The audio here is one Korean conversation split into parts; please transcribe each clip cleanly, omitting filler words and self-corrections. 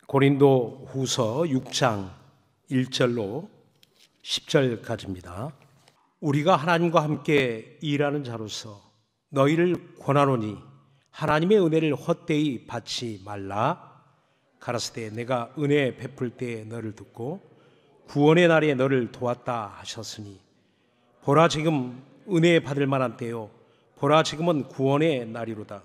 고린도 후서 6장 1절로 10절까지입니다. 우리가 하나님과 함께 일하는 자로서 너희를 권하노니 하나님의 은혜를 헛되이 받지 말라. 가라사대 내가 은혜 베풀 때에 너를 듣고 구원의 날에 너를 도왔다 하셨으니 보라 지금 은혜 받을 만한 때요 보라 지금은 구원의 날이로다.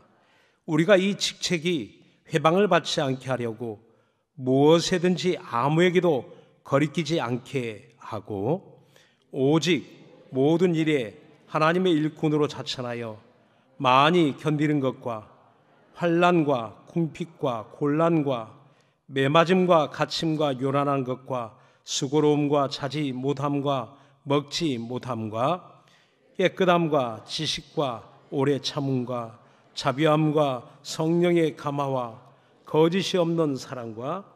우리가 이 직책이 회방을 받지 않게 하려고 무엇에든지 아무에게도 거리끼지 않게 하고 오직 모든 일에 하나님의 일꾼으로 자천하여 많이 견디는 것과 환난과 궁핍과 곤란과 매맞음과 갇힘과 요란한 것과 수고로움과 자지 못함과 먹지 못함과 깨끗함과 지식과 오래 참음과 자비함과 성령의 감화와 거짓이 없는 사랑과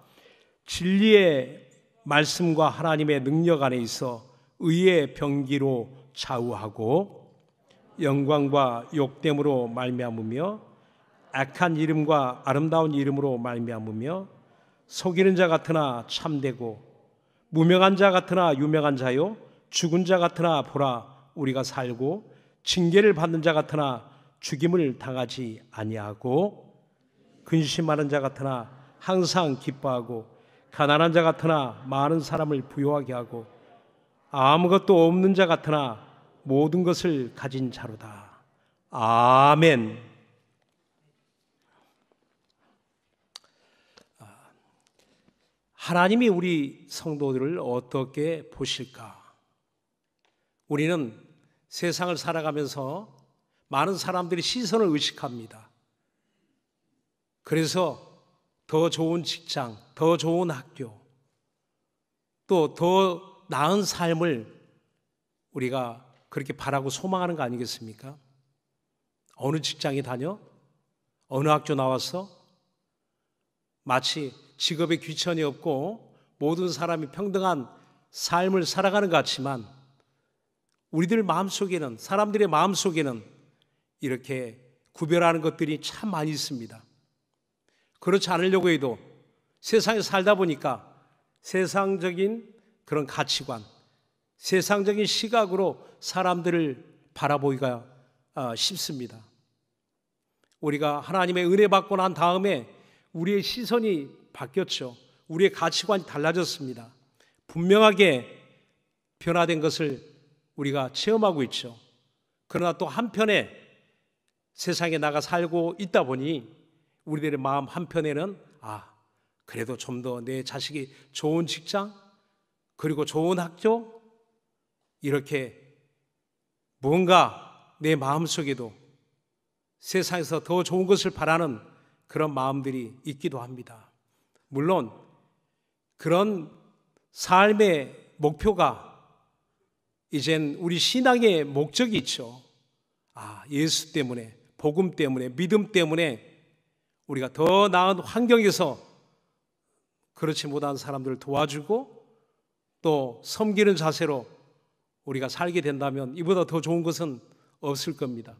진리의 말씀과 하나님의 능력 안에 있어 의의 병기로 좌우하고 영광과 욕됨으로 말미암으며 악한 이름과 아름다운 이름으로 말미암으며 속이는 자 같으나 참되고 무명한 자 같으나 유명한 자요 죽은 자 같으나 보라 우리가 살고 징계를 받는 자 같으나 죽임을 당하지 아니하고 근심하는 자 같으나 항상 기뻐하고 가난한 자 같으나 많은 사람을 부유하게 하고 아무것도 없는 자 같으나 모든 것을 가진 자로다. 아멘. 하나님이 우리 성도들을 어떻게 보실까? 우리는 세상을 살아가면서 많은 사람들이 시선을 의식합니다. 그래서 더 좋은 직장, 더 좋은 학교, 또 더 나은 삶을 우리가 그렇게 바라고 소망하는 거 아니겠습니까? 어느 직장에 다녀? 어느 학교 나왔어? 마치 직업에 귀천이 없고 모든 사람이 평등한 삶을 살아가는 것 같지만 우리들 마음속에는, 사람들의 마음속에는 이렇게 구별하는 것들이 참 많이 있습니다. 그렇지 않으려고 해도 세상에 살다 보니까 세상적인 그런 가치관, 세상적인 시각으로 사람들을 바라보기가 쉽습니다. 우리가 하나님의 은혜 받고 난 다음에 우리의 시선이 바뀌었죠. 우리의 가치관이 달라졌습니다. 분명하게 변화된 것을 우리가 체험하고 있죠. 그러나 또 한편에 세상에 나가 살고 있다 보니 우리들의 마음 한편에는 그래도 좀 더 내 자식이 좋은 직장 그리고 좋은 학교 이렇게 뭔가 내 마음속에도 세상에서 더 좋은 것을 바라는 그런 마음들이 있기도 합니다. 물론 그런 삶의 목표가 이젠 우리 신앙의 목적이 있죠. 예수 때문에, 복음 때문에, 믿음 때문에 우리가 더 나은 환경에서 그렇지 못한 사람들을 도와주고 또 섬기는 자세로 우리가 살게 된다면 이보다 더 좋은 것은 없을 겁니다.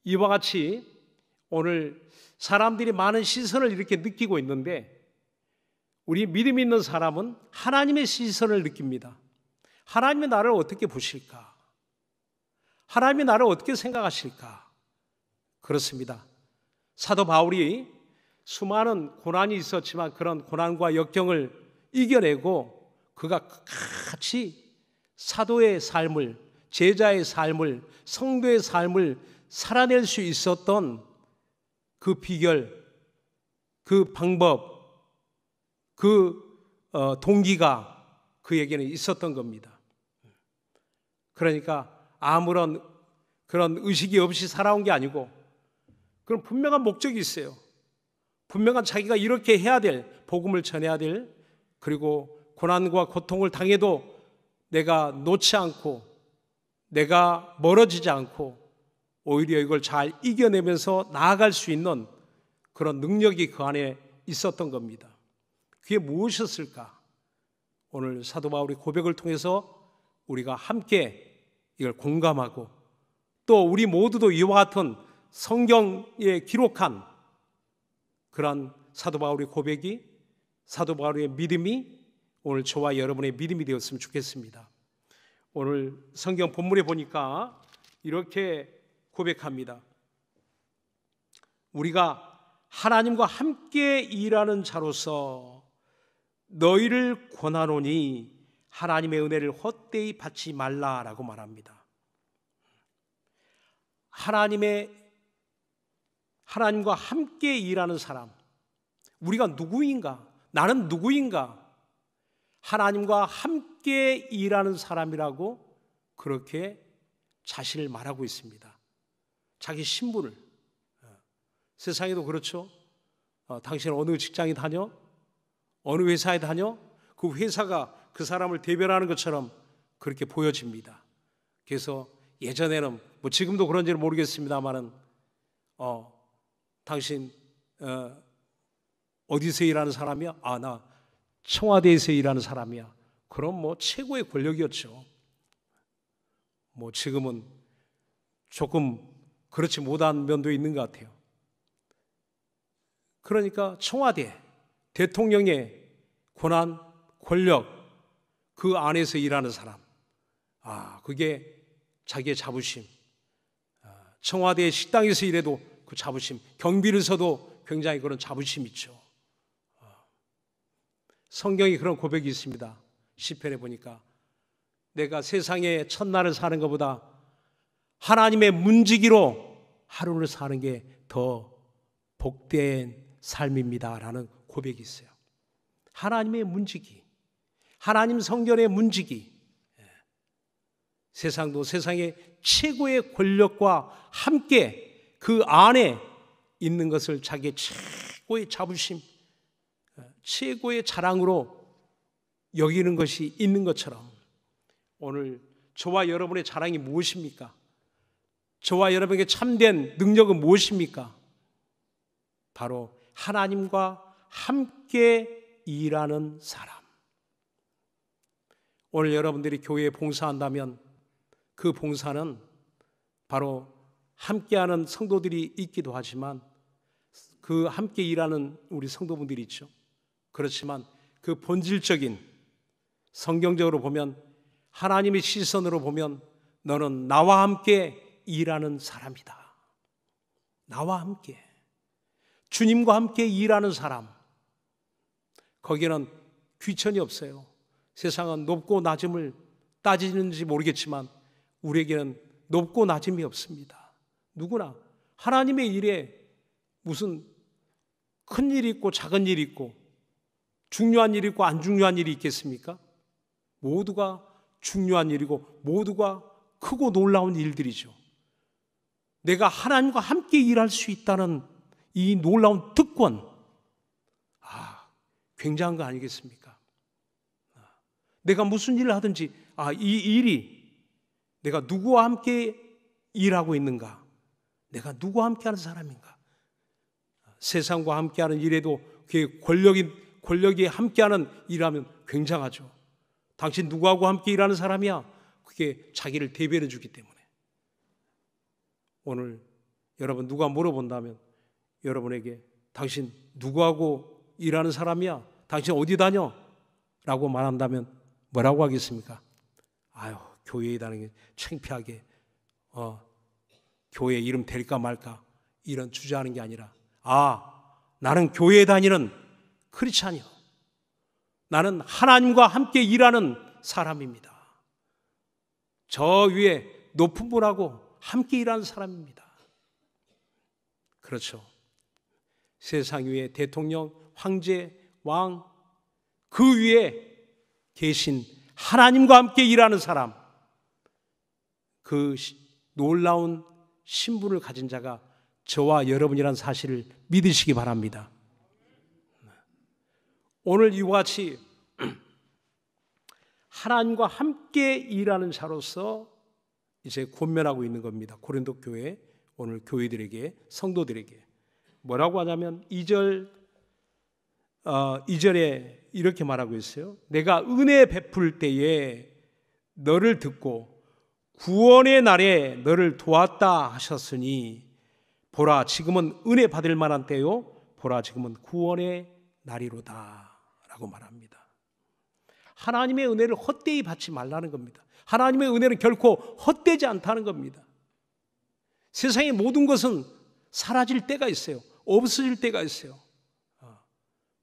이와 같이 오늘 사람들이 많은 시선을 이렇게 느끼고 있는데 우리 믿음 있는 사람은 하나님의 시선을 느낍니다. 하나님이 나를 어떻게 보실까? 하나님이 나를 어떻게 생각하실까? 그렇습니다. 사도 바울이 수많은 고난이 있었지만 그런 고난과 역경을 이겨내고 그가 같이 사도의 삶을, 제자의 삶을, 성도의 삶을 살아낼 수 있었던 그 비결, 그 방법, 그 동기가 그에게는 있었던 겁니다. 그러니까 아무런 그런 의식이 없이 살아온 게 아니고 그런 분명한 목적이 있어요. 분명한 자기가 이렇게 해야 될, 복음을 전해야 될, 그리고 고난과 고통을 당해도 내가 놓지 않고 내가 멀어지지 않고 오히려 이걸 잘 이겨내면서 나아갈 수 있는 그런 능력이 그 안에 있었던 겁니다. 그게 무엇이었을까? 오늘 사도 바울의 고백을 통해서 우리가 함께 이걸 공감하고 또 우리 모두도 이와 같은 성경에 기록한 그런 사도 바울의 고백이, 사도 바울의 믿음이 오늘 저와 여러분의 믿음이 되었으면 좋겠습니다. 오늘 성경 본문에 보니까 이렇게 고백합니다. 우리가 하나님과 함께 일하는 자로서 너희를 권하노니 하나님의 은혜를 헛되이 받지 말라라고 말합니다. 하나님과 함께 일하는 사람, 우리가 누구인가? 나는 누구인가? 하나님과 함께 일하는 사람이라고 그렇게 자신을 말하고 있습니다. 자기 신분을. 세상에도 그렇죠. 당신은 어느 직장에 다녀? 어느 회사에 다녀? 그 회사가 그 사람을 대변하는 것처럼 그렇게 보여집니다. 그래서 예전에는 뭐 지금도 그런지는 모르겠습니다만은 당신 어디서 일하는 사람이야? 아, 나 청와대에서 일하는 사람이야. 그럼 뭐 최고의 권력이었죠. 뭐 지금은 조금 그렇지 못한 면도 있는 것 같아요. 그러니까 청와대, 대통령의 권한, 권력, 그 안에서 일하는 사람, 그게 자기의 자부심. 청와대 식당에서 일해도 그 자부심, 경비를 서도 굉장히 그런 자부심이 있죠. 성경에 그런 고백이 있습니다. 시편에 보니까 내가 세상의 첫날을 사는 것보다 하나님의 문지기로 하루를 사는 게 더 복된 삶입니다라는 고백이 있어요. 하나님의 문지기, 하나님 성전의 문지기. 세상도 세상의 최고의 권력과 함께 그 안에 있는 것을 자기의 최고의 자부심, 최고의 자랑으로 여기는 것이 있는 것처럼 오늘 저와 여러분의 자랑이 무엇입니까? 저와 여러분에게 참된 능력은 무엇입니까? 바로 하나님과 함께 일하는 사람. 오늘 여러분들이 교회에 봉사한다면 그 봉사는 바로 함께하는 성도들이 있기도 하지만 그 함께 일하는 우리 성도분들이 있죠. 그렇지만 그 본질적인, 성경적으로 보면, 하나님의 시선으로 보면 너는 나와 함께 일하는 사람이다. 나와 함께, 주님과 함께 일하는 사람. 거기에는 귀천이 없어요. 세상은 높고 낮음을 따지는지 모르겠지만 우리에게는 높고 낮음이 없습니다. 누구나 하나님의 일에 무슨 큰 일이 있고 작은 일이 있고 중요한 일이 있고 안 중요한 일이 있겠습니까? 모두가 중요한 일이고 모두가 크고 놀라운 일들이죠. 내가 하나님과 함께 일할 수 있다는 이 놀라운 특권, 굉장한 거 아니겠습니까? 내가 무슨 일을 하든지 이 일이 내가 누구와 함께 일하고 있는가? 내가 누구와 함께하는 사람인가? 세상과 함께하는 일에도 그게 권력이 함께하는 일하면 굉장하죠. 당신 누구하고 함께 일하는 사람이야? 그게 자기를 대변해 주기 때문에. 오늘 여러분 누가 물어본다면 여러분에게 당신 누구하고 일하는 사람이야? 당신 어디 다녀? 라고 말한다면 뭐라고 하겠습니까? 교회에 다니는 게 창피하게 교회 이름 될까 말까 이런 주저하는 게 아니라 나는 교회에 다니는 크리스찬이요. 나는 하나님과 함께 일하는 사람입니다. 저 위에 높은 분하고 함께 일하는 사람입니다. 그렇죠. 세상 위에 대통령, 황제, 왕, 그 위에 계신 하나님과 함께 일하는 사람, 그 놀라운 신분을 가진 자가 저와 여러분이라는 사실을 믿으시기 바랍니다. 오늘 이와 같이 하나님과 함께 일하는 자로서 이제 권면하고 있는 겁니다. 고린도 교회, 오늘 교회들에게, 성도들에게 뭐라고 하냐면 2절에 이렇게 말하고 있어요. 내가 은혜 베풀 때에 너를 듣고 구원의 날에 너를 도왔다 하셨으니 보라 지금은 은혜 받을 만한 때요 보라 지금은 구원의 날이로다 라고 말합니다. 하나님의 은혜를 헛되이 받지 말라는 겁니다. 하나님의 은혜는 결코 헛되지 않다는 겁니다. 세상의 모든 것은 사라질 때가 있어요. 없어질 때가 있어요.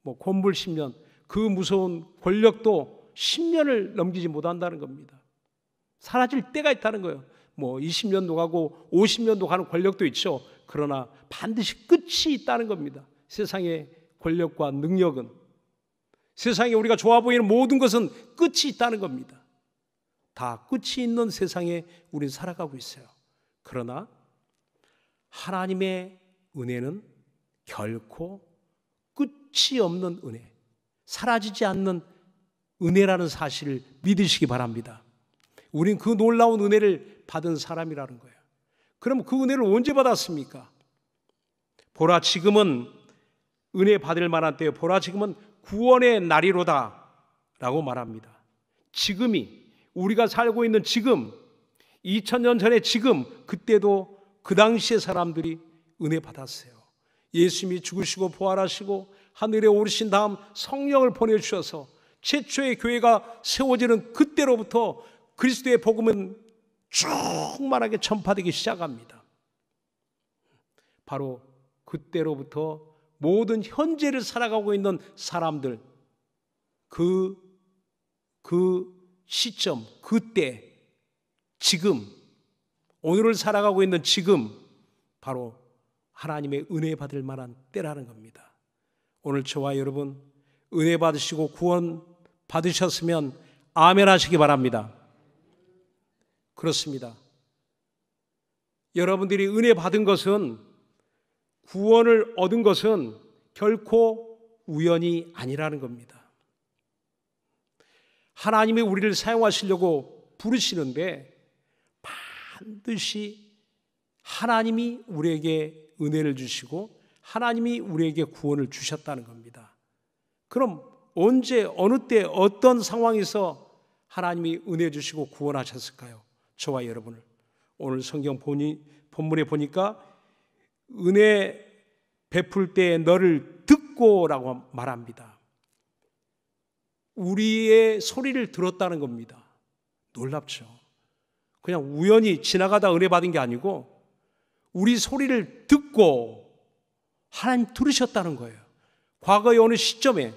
곤불 10년, 그 무서운 권력도 10년을 넘기지 못한다는 겁니다. 사라질 때가 있다는 거예요. 20년도 가고 50년도 가는 권력도 있죠. 그러나 반드시 끝이 있다는 겁니다. 세상의 권력과 능력은, 세상에 우리가 좋아 보이는 모든 것은 끝이 있다는 겁니다. 다 끝이 있는 세상에 우리는 살아가고 있어요. 그러나 하나님의 은혜는 결코 끝이 없는 은혜, 사라지지 않는 은혜라는 사실을 믿으시기 바랍니다. 우린 그 놀라운 은혜를 받은 사람이라는 거예요. 그럼 그 은혜를 언제 받았습니까? 보라 지금은 은혜 받을 만한 때요, 보라 지금은 구원의 날이로다 라고 말합니다. 지금이, 우리가 살고 있는 지금, 2000년 전에 지금, 그때도 그 당시의 사람들이 은혜 받았어요. 예수님이 죽으시고 부활하시고 하늘에 오르신 다음 성령을 보내주셔서 최초의 교회가 세워지는 그때로부터 그리스도의 복음은 충만하게 전파되기 시작합니다. 바로 그때로부터 모든 현재를 살아가고 있는 사람들, 그 시점, 그때, 지금, 오늘을 살아가고 있는 지금, 바로 하나님의 은혜 받을 만한 때라는 겁니다. 오늘 저와 여러분 은혜 받으시고 구원 받으셨으면 아멘 하시기 바랍니다. 그렇습니다. 여러분들이 은혜 받은 것은, 구원을 얻은 것은 결코 우연이 아니라는 겁니다. 하나님이 우리를 사용하시려고 부르시는데 반드시 하나님이 우리에게 은혜를 주시고 하나님이 우리에게 구원을 주셨다는 겁니다. 그럼 언제, 어느 때, 어떤 상황에서 하나님이 은혜 주시고 구원하셨을까요? 저와 여러분을. 오늘 성경 본문에 보니까 은혜 베풀 때 너를 듣고라고 말합니다. 우리의 소리를 들었다는 겁니다. 놀랍죠? 그냥 우연히 지나가다 은혜 받은 게 아니고 우리 소리를 듣고 하나님 들으셨다는 거예요. 과거의 어느 시점에,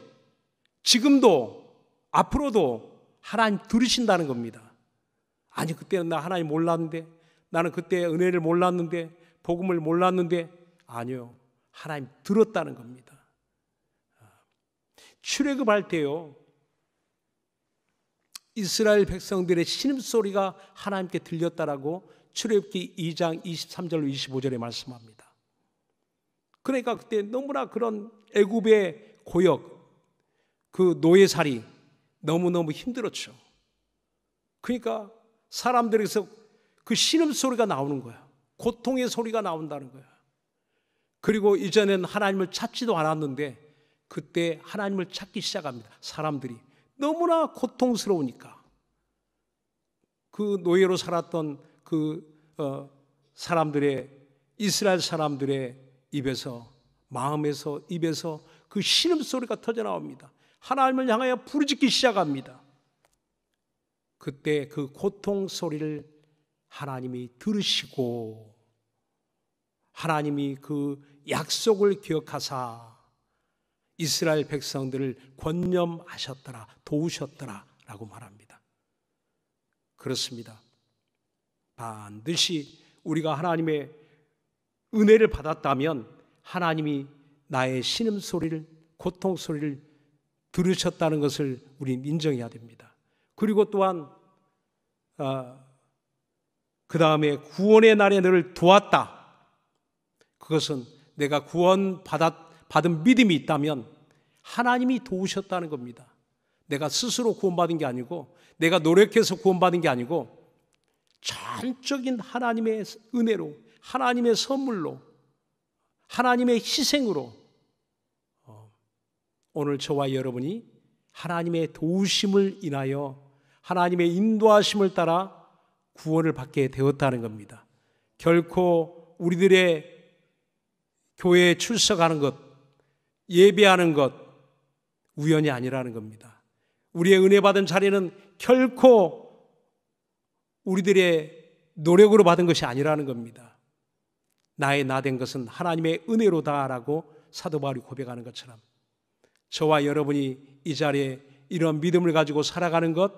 지금도, 앞으로도 하나님 들으신다는 겁니다. 아니, 그때는 나 하나님 몰랐는데, 나는 그때 은혜를 몰랐는데, 복음을 몰랐는데, 아니요, 하나님 들었다는 겁니다. 출애굽할 때요, 이스라엘 백성들의 신음소리가 하나님께 들렸다라고 출애굽기 2장 23절로 25절에 말씀합니다. 그러니까 그때 너무나 그런 애굽의 고역, 그 노예살이 너무너무 힘들었죠. 그러니까 사람들에서 그 신음소리가 나오는 거야. 고통의 소리가 나온다는 거야. 그리고 이전에는 하나님을 찾지도 않았는데 그때 하나님을 찾기 시작합니다. 사람들이 너무나 고통스러우니까. 그 노예로 살았던 사람들의, 이스라엘 사람들의 입에서, 마음에서, 입에서 그 신음소리가 터져나옵니다. 하나님을 향하여 부르짖기 시작합니다. 그때 그 고통 소리를 하나님이 들으시고 하나님이 그 약속을 기억하사 이스라엘 백성들을 권념하셨더라, 도우셨더라 라고 말합니다. 그렇습니다. 반드시 우리가 하나님의 은혜를 받았다면 하나님이 나의 신음소리를, 고통소리를 들으셨다는 것을 우리는 인정해야 됩니다. 그리고 또한 그 다음에 구원의 날에 너를 도왔다. 그것은 내가 구원받은 믿음이 있다면 하나님이 도우셨다는 겁니다. 내가 스스로 구원받은 게 아니고, 내가 노력해서 구원받은 게 아니고 전적인 하나님의 은혜로, 하나님의 선물로, 하나님의 희생으로 오늘 저와 여러분이 하나님의 도우심을 인하여 하나님의 인도하심을 따라 구원을 받게 되었다는 겁니다. 결코 우리들의 교회에 출석하는 것, 예배하는 것 우연이 아니라는 겁니다. 우리의 은혜 받은 자리는 결코 우리들의 노력으로 받은 것이 아니라는 겁니다. 나의 나 된 것은 하나님의 은혜로다라고 사도 바울이 고백하는 것처럼 저와 여러분이 이 자리에 이런 믿음을 가지고 살아가는 것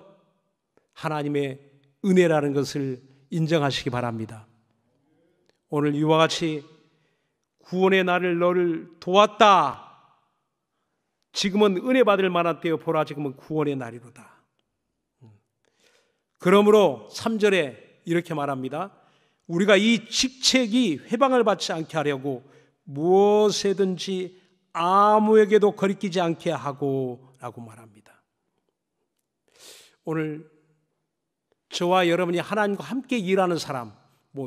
하나님의 은혜라는 것을 인정하시기 바랍니다. 오늘 이와 같이 구원의 날을 너를 도왔다. 지금은 은혜 받을 만한 때여 보라 지금은 구원의 날이로다. 그러므로 3절에 이렇게 말합니다. 우리가 이 직책이 회방을 받지 않게 하려고 무엇에든지 아무에게도 거리끼지 않게 하고 라고 말합니다. 오늘 저와 여러분이 하나님과 함께 일하는 사람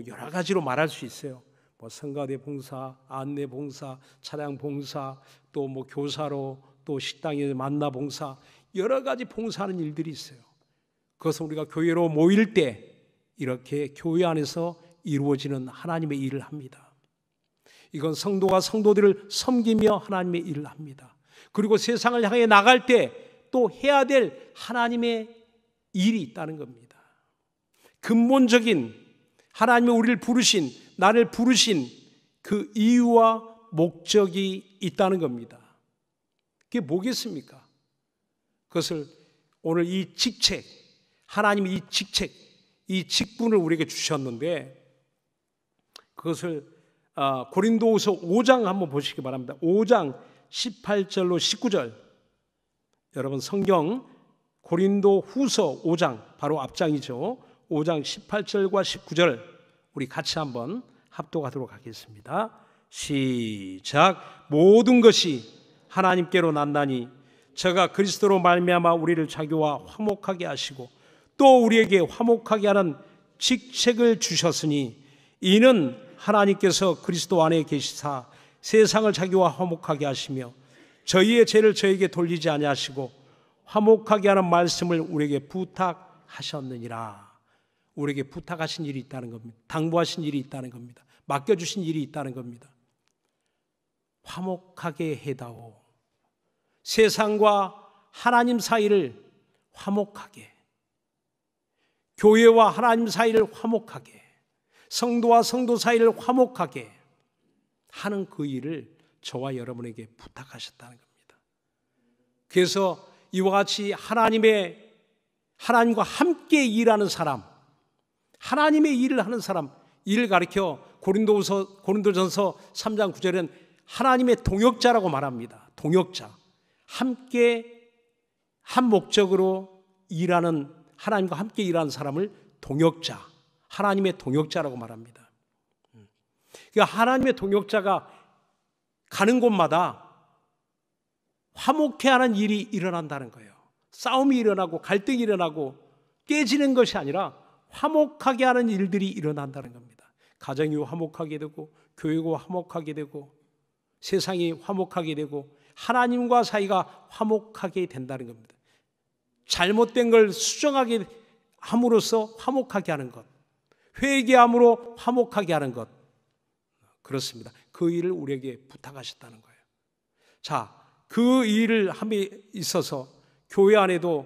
여러 가지로 말할 수 있어요. 성가대 봉사, 안내 봉사, 차량 봉사, 또 교사로, 또 식당에 만나 봉사, 여러 가지 봉사하는 일들이 있어요. 그것은 우리가 교회로 모일 때 이렇게 교회 안에서 이루어지는 하나님의 일을 합니다. 이건 성도가 성도들을 섬기며 하나님의 일을 합니다. 그리고 세상을 향해 나갈 때 또 해야 될 하나님의 일이 있다는 겁니다. 근본적인 하나님이 우리를 부르신, 나를 부르신 그 이유와 목적이 있다는 겁니다. 그게 뭐겠습니까? 그것을 오늘 이 직책, 하나님이 이 직책, 이 직분을 우리에게 주셨는데 그것을 고린도후서 5장 한번 보시기 바랍니다. 5장 18절로 19절. 여러분 성경 고린도후서 5장 바로 앞장이죠. 5장 18절과 19절 우리 같이 한번 합독하도록 하겠습니다. 시작. 모든 것이 하나님께로 났나니 저가 그리스도로 말미암아 우리를 자기와 화목하게 하시고 또 우리에게 화목하게 하는 직책을 주셨으니 이는 하나님께서 그리스도 안에 계시사 세상을 자기와 화목하게 하시며 저희의 죄를 저에게 돌리지 아니하시고 화목하게 하는 말씀을 우리에게 부탁하셨느니라. 우리에게 부탁하신 일이 있다는 겁니다. 당부하신 일이 있다는 겁니다. 맡겨주신 일이 있다는 겁니다. 화목하게 해다오. 세상과 하나님 사이를 화목하게, 교회와 하나님 사이를 화목하게, 성도와 성도 사이를 화목하게 하는 그 일을 저와 여러분에게 부탁하셨다는 겁니다. 그래서 이와 같이 하나님과 함께 일하는 사람, 하나님의 일을 하는 사람, 이를 가리켜 고린도전서 3장 9절에는 하나님의 동역자라고 말합니다. 동역자. 함께 한 목적으로 일하는, 하나님과 함께 일하는 사람을 동역자, 하나님의 동역자라고 말합니다. 그러니까 하나님의 동역자가 가는 곳마다 화목해하는 일이 일어난다는 거예요. 싸움이 일어나고 갈등이 일어나고 깨지는 것이 아니라 화목하게 하는 일들이 일어난다는 겁니다. 가정이 화목하게 되고 교회가 화목하게 되고 세상이 화목하게 되고 하나님과 사이가 화목하게 된다는 겁니다. 잘못된 걸 수정하게 함으로써 화목하게 하는 것, 회개함으로 화목하게 하는 것, 그렇습니다. 그 일을 우리에게 부탁하셨다는 거예요. 자, 그 일을 함에 있어서 교회 안에도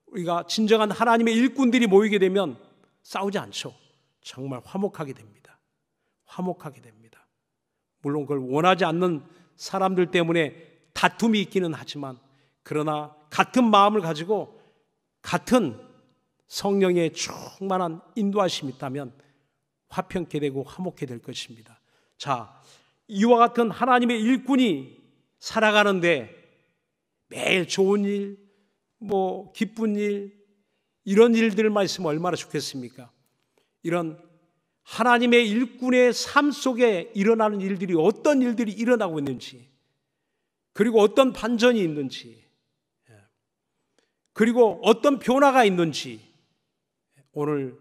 우리가 진정한 하나님의 일꾼들이 모이게 되면 싸우지 않죠. 정말 화목하게 됩니다. 화목하게 됩니다. 물론 그걸 원하지 않는 사람들 때문에 다툼이 있기는 하지만 그러나 같은 마음을 가지고 같은 성령의 충만한 인도하심이 있다면 화평케 되고 화목케 될 것입니다. 자, 이와 같은 하나님의 일꾼이 살아가는데 매일 좋은 일, 기쁜 일, 이런 일들만 있으면 얼마나 좋겠습니까? 이런 하나님의 일꾼의 삶 속에 일어나는 일들이 어떤 일들이 일어나고 있는지, 그리고 어떤 반전이 있는지, 그리고 어떤 변화가 있는지 오늘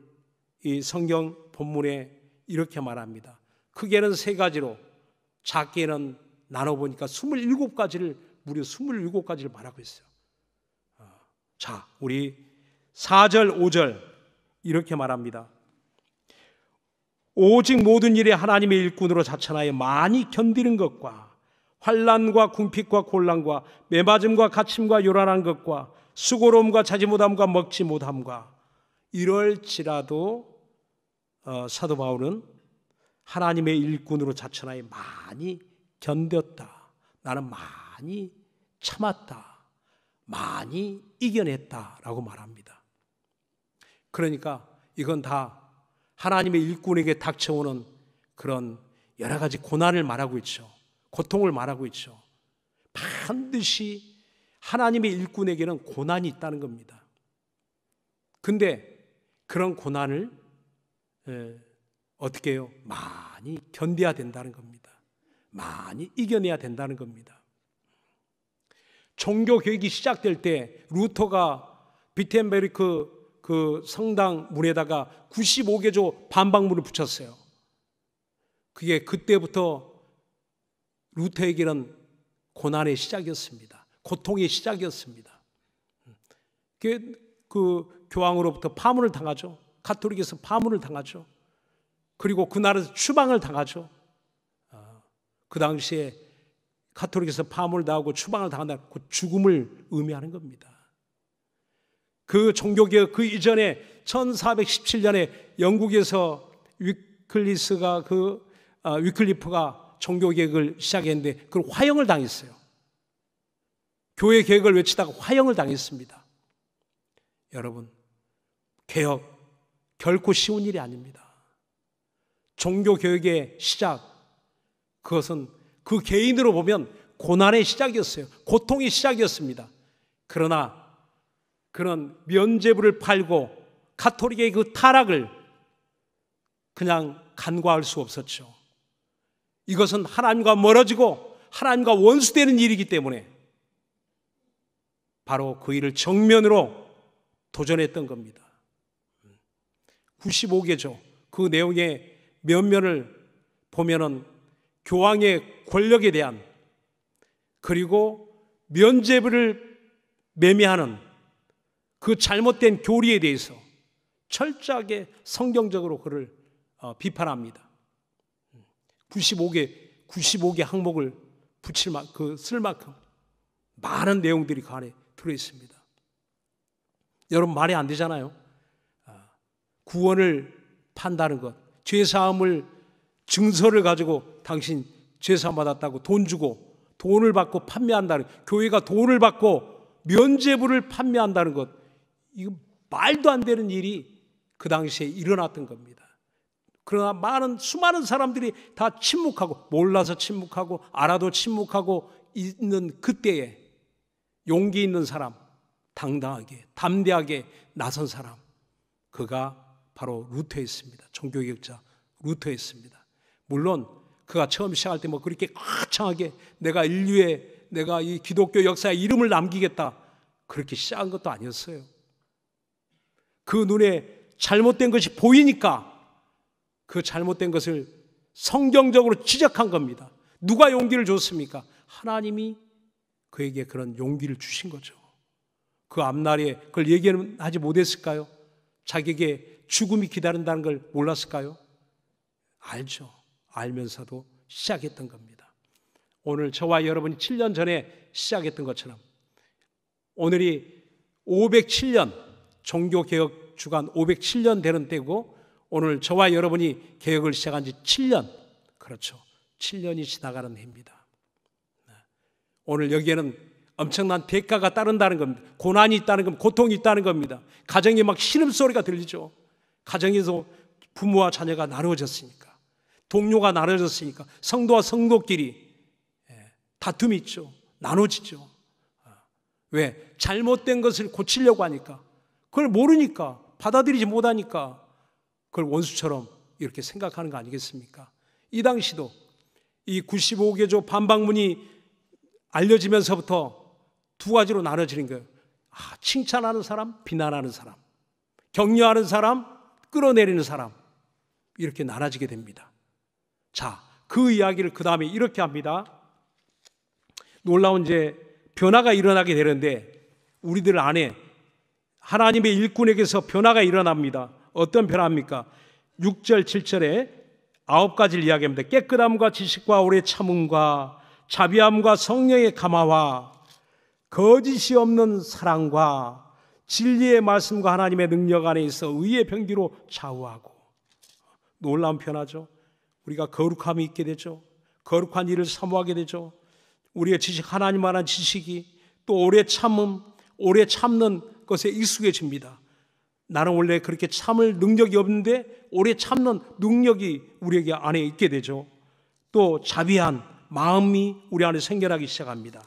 이 성경 본문에 이렇게 말합니다. 크게는 3가지로, 작게는 나눠보니까 27가지를, 무려 27가지를 말하고 있어요. 자, 우리 4절, 5절 이렇게 말합니다. 오직 모든 일에 하나님의 일꾼으로 자천하여 많이 견디는 것과 환난과 궁핍과 곤란과 매맞음과 갇힘과 요란한 것과 수고로움과 자지 못함과 먹지 못함과 이럴지라도 사도 바울은 하나님의 일꾼으로 자천하에 많이 견뎠다. 나는 많이 참았다. 많이 이겨냈다라고 말합니다. 그러니까 이건 다 하나님의 일꾼에게 닥쳐오는 그런 여러 가지 고난을 말하고 있죠. 고통을 말하고 있죠. 반드시 하나님의 일꾼에게는 고난이 있다는 겁니다. 근데 그런 고난을 어떻게 해요? 많이 견뎌야 된다는 겁니다. 많이 이겨내야 된다는 겁니다. 종교개혁이 시작될 때 루터가 비텐베르크 그 성당 문에다가 95개조 반박문을 붙였어요. 그게 그때부터 루터에게는 고난의 시작이었습니다. 고통의 시작이었습니다. 그 교황으로부터 파문을 당하죠. 가톨릭에서 파문을 당하죠. 그리고 그 나라에서 추방을 당하죠. 그 당시에 가톨릭에서 파문을 당하고 추방을 당한다. 그 죽음을 의미하는 겁니다. 그 종교개혁 그 이전에 1417년에 영국에서 위클리프가 종교개혁을 시작했는데 그걸 화형을 당했어요. 교회 개혁을 외치다가 화형을 당했습니다. 여러분, 개혁 결코 쉬운 일이 아닙니다. 종교개혁의 시작, 그것은 그 개인으로 보면 고난의 시작이었어요. 고통의 시작이었습니다. 그러나 그런 면죄부를 팔고 가톨릭의 그 타락을 그냥 간과할 수 없었죠. 이것은 하나님과 멀어지고 하나님과 원수되는 일이기 때문에 바로 그 일을 정면으로 도전했던 겁니다. 95개조 그 내용의 면면을 보면은 교황의 권력에 대한 그리고 면죄부를 매매하는 그 잘못된 교리에 대해서 철저하게 성경적으로 그를 비판합니다. 95개 항목을 쓸 만큼 많은 내용들이 그 안에 들어있습니다. 여러분 말이 안 되잖아요. 구원을 판다는 것, 죄사함을 증서를 가지고 당신 죄사함 받았다고 돈 주고 돈을 받고 판매한다는, 교회가 돈을 받고 면죄부를 판매한다는 것, 이거 말도 안 되는 일이 그 당시에 일어났던 겁니다. 그러나 수많은 사람들이 다 침묵하고, 몰라서 침묵하고 알아도 침묵하고 있는 그때에 용기 있는 사람, 당당하게 담대하게 나선 사람, 그가 바로 루터였습니다. 종교개혁자 루터였습니다. 물론 그가 처음 시작할 때 그렇게 거창하게 내가 이 기독교 역사에 이름을 남기겠다 그렇게 시작한 것도 아니었어요. 그 눈에 잘못된 것이 보이니까 그 잘못된 것을 성경적으로 지적한 겁니다. 누가 용기를 줬습니까? 하나님이 그에게 그런 용기를 주신 거죠. 그 앞날에 그걸 얘기하지 못했을까요? 자기에게 죽음이 기다린다는 걸 몰랐을까요? 알죠. 알면서도 시작했던 겁니다. 오늘 저와 여러분이 7년 전에 시작했던 것처럼 오늘이 507년 종교개혁 주간 507년 되는 때고, 오늘 저와 여러분이 개혁을 시작한 지 7년, 그렇죠. 7년이 지나가는 해입니다. 오늘 여기에는 엄청난 대가가 따른다는 겁니다. 고난이 있다는 겁니다. 고통이 있다는 겁니다. 가정에 막 신음소리가 들리죠. 가정에서 부모와 자녀가 나누어졌으니까, 동료가 나눠졌으니까 성도와 성도끼리 다툼이 있죠. 나눠지죠. 왜? 잘못된 것을 고치려고 하니까, 그걸 모르니까, 받아들이지 못하니까 그걸 원수처럼 이렇게 생각하는 거 아니겠습니까? 이 당시도 이 95개조 반박문이 알려지면서부터 두 가지로 나눠지는 거예요. 칭찬하는 사람, 비난하는 사람, 격려하는 사람, 끌어내리는 사람, 이렇게 나눠지게 됩니다. 자, 그 이야기를 그 다음에 이렇게 합니다. 놀라운 변화가 일어나게 되는데, 우리들 안에 하나님의 일꾼에게서 변화가 일어납니다. 어떤 변화입니까? 6절, 7절에 9가지를 이야기합니다. 깨끗함과 지식과 오래 참음과 자비함과 성령의 감화와 거짓이 없는 사랑과 진리의 말씀과 하나님의 능력 안에 있어 의의 병기로 좌우하고. 놀라운 표현하죠. 우리가 거룩함이 있게 되죠. 거룩한 일을 사모하게 되죠. 우리의 지식, 하나님 안한 지식이 또 오래 참음, 오래 참는 것에 익숙해집니다. 나는 원래 그렇게 참을 능력이 없는데 오래 참는 능력이 우리에게 안에 있게 되죠. 또 자비한 마음이 우리 안에 생겨나기 시작합니다.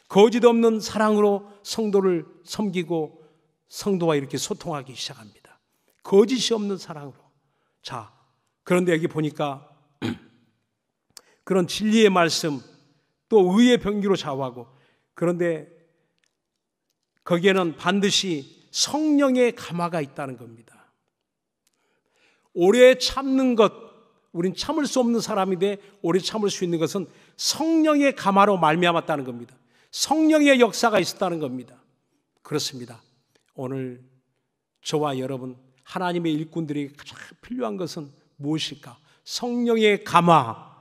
거짓 없는 사랑으로 성도를 섬기고 성도와 이렇게 소통하기 시작합니다. 거짓이 없는 사랑으로. 자, 그런데 여기 보니까 그런 진리의 말씀 또 의의 병기로 좌우하고, 그런데 거기에는 반드시 성령의 감화가 있다는 겁니다. 오래 참는 것, 우린 참을 수 없는 사람인데 오래 참을 수 있는 것은 성령의 감화로 말미암았다는 겁니다. 성령의 역사가 있었다는 겁니다. 그렇습니다. 오늘 저와 여러분 하나님의 일꾼들이 가장 필요한 것은 무엇일까? 성령의 감화.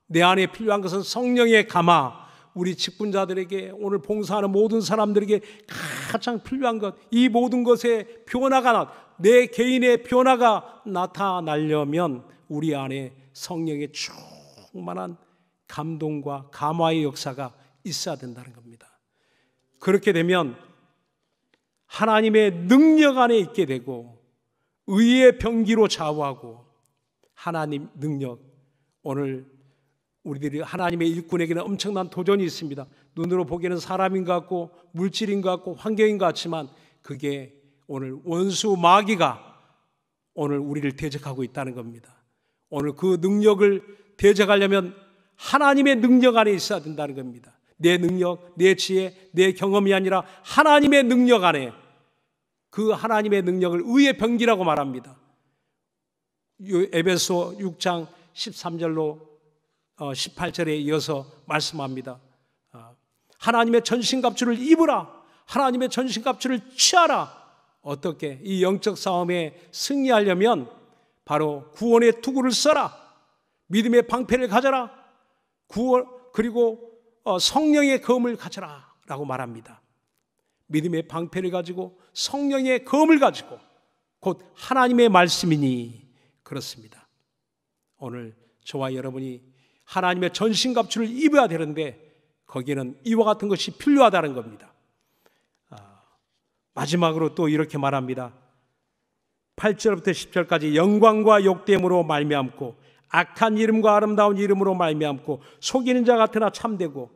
내 안에 필요한 것은 성령의 감화. 우리 직분자들에게, 오늘 봉사하는 모든 사람들에게 가장 필요한 것, 이 모든 것의 변화가, 내 개인의 변화가 나타나려면 우리 안에 성령의 충만한 감동과 감화의 역사가 있어야 된다는 겁니다. 그렇게 되면 하나님의 능력 안에 있게 되고 의의 병기로 좌우하고, 하나님 능력, 오늘 우리들이 하나님의 일꾼에게는 엄청난 도전이 있습니다. 눈으로 보기에는 사람인 것 같고 물질인 것 같고 환경인 것 같지만 그게 오늘 원수 마귀가 오늘 우리를 대적하고 있다는 겁니다. 오늘 그 능력을 대적하려면 하나님의 능력 안에 있어야 된다는 겁니다. 내 능력, 내 지혜, 내 경험이 아니라 하나님의 능력 안에, 그 하나님의 능력을 의의 병기라고 말합니다. 에베소 6장 13절로 18절에 이어서 말씀합니다. 하나님의 전신갑주를 입으라. 하나님의 전신갑주를 취하라. 어떻게? 이 영적 싸움에 승리하려면 바로 구원의 투구를 써라. 믿음의 방패를 가져라. 그리고 성령의 검을 가져라 라고 말합니다. 믿음의 방패를 가지고 성령의 검을 가지고 곧 하나님의 말씀이니. 그렇습니다. 오늘 저와 여러분이 하나님의 전신갑주를 입어야 되는데 거기에는 이와 같은 것이 필요하다는 겁니다. 마지막으로 또 이렇게 말합니다. 8절부터 10절까지 영광과 욕됨으로 말미암고 악한 이름과 아름다운 이름으로 말미암고 속이는 자 같으나 참되고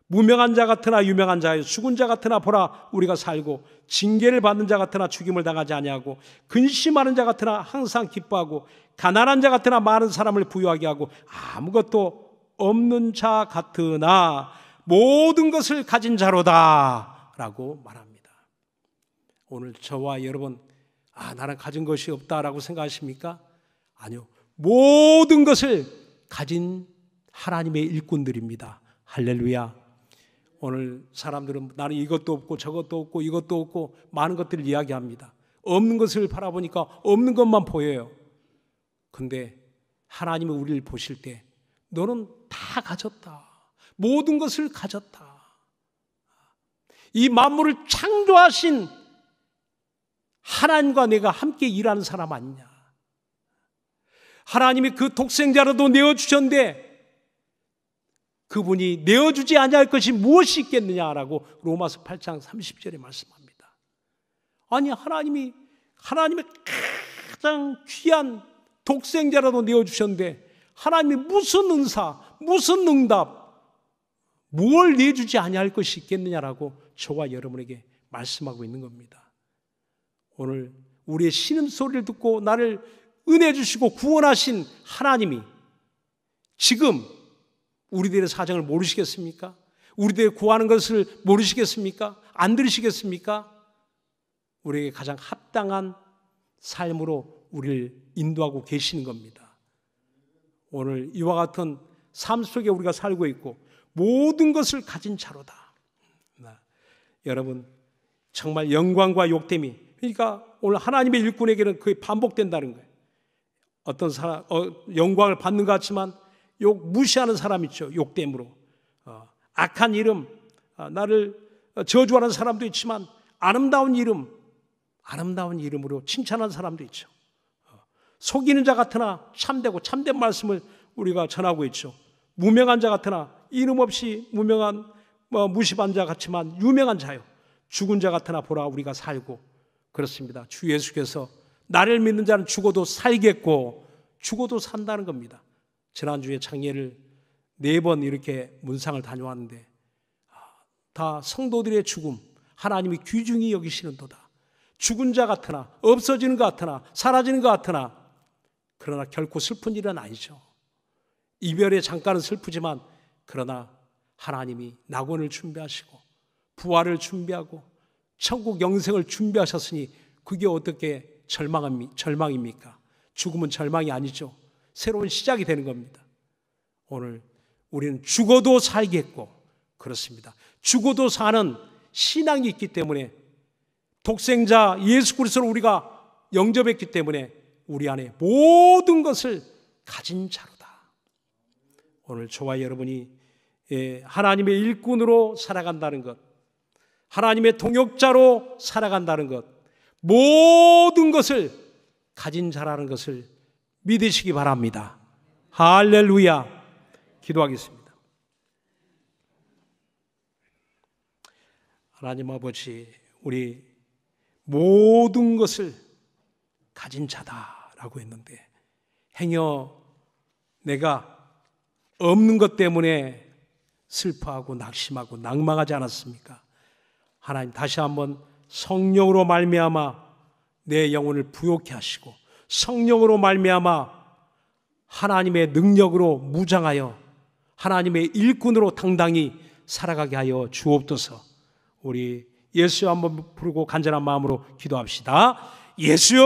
무명한 자 같으나 유명한 자요 죽은 자 같으나 보라 우리가 살고 징계를 받는 자 같으나 죽임을 당하지 아니하고 근심하는 자 같으나 항상 기뻐하고 가난한 자 같으나 많은 사람을 부유하게 하고 아무것도 없는 자 같으나 모든 것을 가진 자로다 라고 말합니다. 오늘 저와 여러분, 나는 가진 것이 없다라고 생각하십니까? 아니요, 모든 것을 가진 하나님의 일꾼들입니다. 할렐루야. 오늘 사람들은 나는 이것도 없고 저것도 없고 이것도 없고 많은 것들을 이야기합니다. 없는 것을 바라보니까 없는 것만 보여요. 근데 하나님이 우리를 보실 때 너는 다 가졌다. 모든 것을 가졌다. 이 만물을 창조하신 하나님과 내가 함께 일하는 사람 아니냐. 하나님이 그 독생자로도 내어주셨는데 그분이 내어주지 아니할 것이 무엇이 있겠느냐라고 로마서 8장 30절에 말씀합니다. 아니 하나님의 가장 귀한 독생자라도 내어주셨는데 하나님이 무슨 은사, 무슨 응답, 뭘 내주지 아니할 것이 있겠느냐라고 저와 여러분에게 말씀하고 있는 겁니다. 오늘 우리의 신음소리를 듣고 나를 은혜 주시고 구원하신 하나님이 지금 우리들의 사정을 모르시겠습니까? 우리들의 구하는 것을 모르시겠습니까? 안 들으시겠습니까? 우리에게 가장 합당한 삶으로 우리를 인도하고 계시는 겁니다. 오늘 이와 같은 삶 속에 우리가 살고 있고 모든 것을 가진 자로다. 여러분 정말 영광과 욕됨이, 그러니까 오늘 하나님의 일꾼에게는 그게 반복된다는 거예요. 어떤 사람 영광을 받는 것 같지만 욕 무시하는 사람 있죠. 욕됨으로 악한 이름, 나를 저주하는 사람도 있지만 아름다운 이름으로 칭찬하는 사람도 있죠. 속이는 자 같으나 참되고 참된 말씀을 우리가 전하고 있죠. 무명한 자 같으나 이름 없이 무명한 무심한 자 같지만 유명한 자요. 죽은 자 같으나 보라 우리가 살고. 그렇습니다. 주 예수께서 나를 믿는 자는 죽어도 살겠고 죽어도 산다는 겁니다. 지난주에 창례를 4번 이렇게 문상을 다녀왔는데 다 성도들의 죽음 하나님이 귀중히 여기시는도다. 죽은 자 같으나 없어지는 것 같으나 사라지는 것 같으나 그러나 결코 슬픈 일은 아니죠. 이별의 잠깐은 슬프지만 그러나 하나님이 낙원을 준비하시고 부활을 준비하고 천국 영생을 준비하셨으니 그게 어떻게 절망입니까? 죽음은 절망이 아니죠. 새로운 시작이 되는 겁니다. 오늘 우리는 죽어도 살겠고 그렇습니다. 죽어도 사는 신앙이 있기 때문에 독생자 예수 그리스도를 우리가 영접했기 때문에 우리 안에 모든 것을 가진 자로다. 오늘 저와 여러분이 하나님의 일꾼으로 살아간다는 것, 하나님의 동역자로 살아간다는 것, 모든 것을 가진 자라는 것을 믿으시기 바랍니다. 할렐루야. 기도하겠습니다. 하나님 아버지, 우리 모든 것을 가진 자다라고 했는데 행여 내가 없는 것 때문에 슬퍼하고 낙심하고 낭망하지 않았습니까? 하나님 다시 한번 성령으로 말미암아 내 영혼을 부욕케 하시고 성령으로 말미암아 하나님의 능력으로 무장하여 하나님의 일꾼으로 당당히 살아가게 하여 주옵소서. 우리 예수 한번 부르고 간절한 마음으로 기도합시다. 예수요!